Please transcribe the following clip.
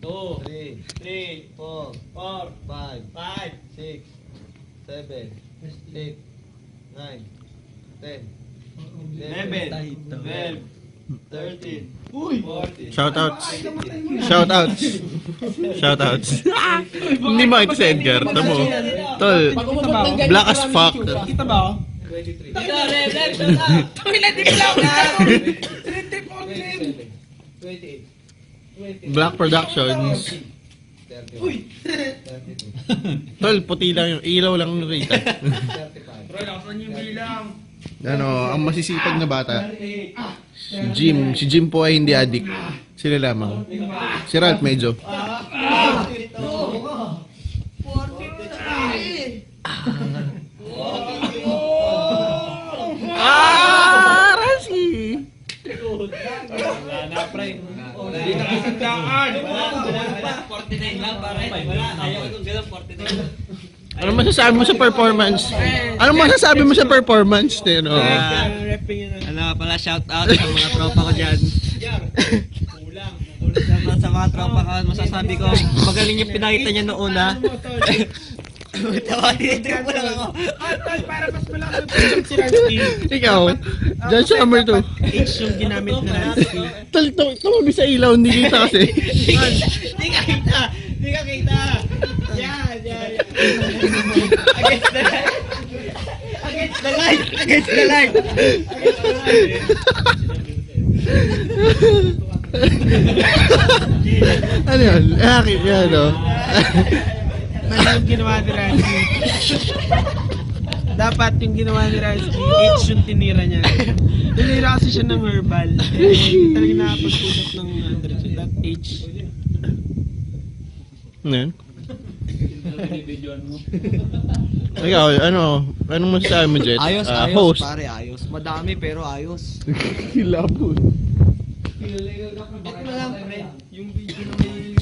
2, 3, 3, 4, 4, 5, 5, 6, 7, 8, 9, 10, 11, 12, 13, 14. Shoutouts. Shoutouts. Shoutouts. Hindi makita si Edgar. Tamo. Tol. Black as fuck. Kita ba ako? 23, Dito, left, shut up! Tangina, di ba lang? 27, 28, 29, Black Productions. 30, 32, Tol, puti lang yung ilaw lang yung rita. 35, Bro, nakasan yung bilang. Ano, ang masisipag na bata. Si Jim po ay hindi addict. Sila lamang. Si Ralph medyo. Rasi! Wala na, pre. Hindi na kasandaan. 49 lang, pare. Wala, ayaw kong ganun, 49 lang. Ano masasabi mo sa performance? Ano masasabi mo sa performance? No? Ano pala, shout out sa mga tropa ko dyan. Sa mga tropa ko, masasabi ko, magaling yung pinakita niya noong una. Tawa, tinitrip mo lang ako. Para mas malaki yung si Ransky. Ikaw, John Summer to. H yung ginamit na Ransky. Tumabi sa ilaw, hindi kita kasi. Hindi ka kita! Hindi ka kita! Yan, yan, yan. Against the light! Against the light! Against the light! Against the light! Ano yan? Akit yan, no? Mali yung ginawa ni Ransky. Dapat yung ginawa ni Ransky, H yung tinira niya. Tinira kasi siya ng herbal. Talagang nakapagpusap ng 100. That H. Ano yan? Ikaw, anong masasabi mo, Jet? Ayos, ayos, Host. pare, ayos. Madami pero ayos. Labo. Ito na lang, pre. Yung video na may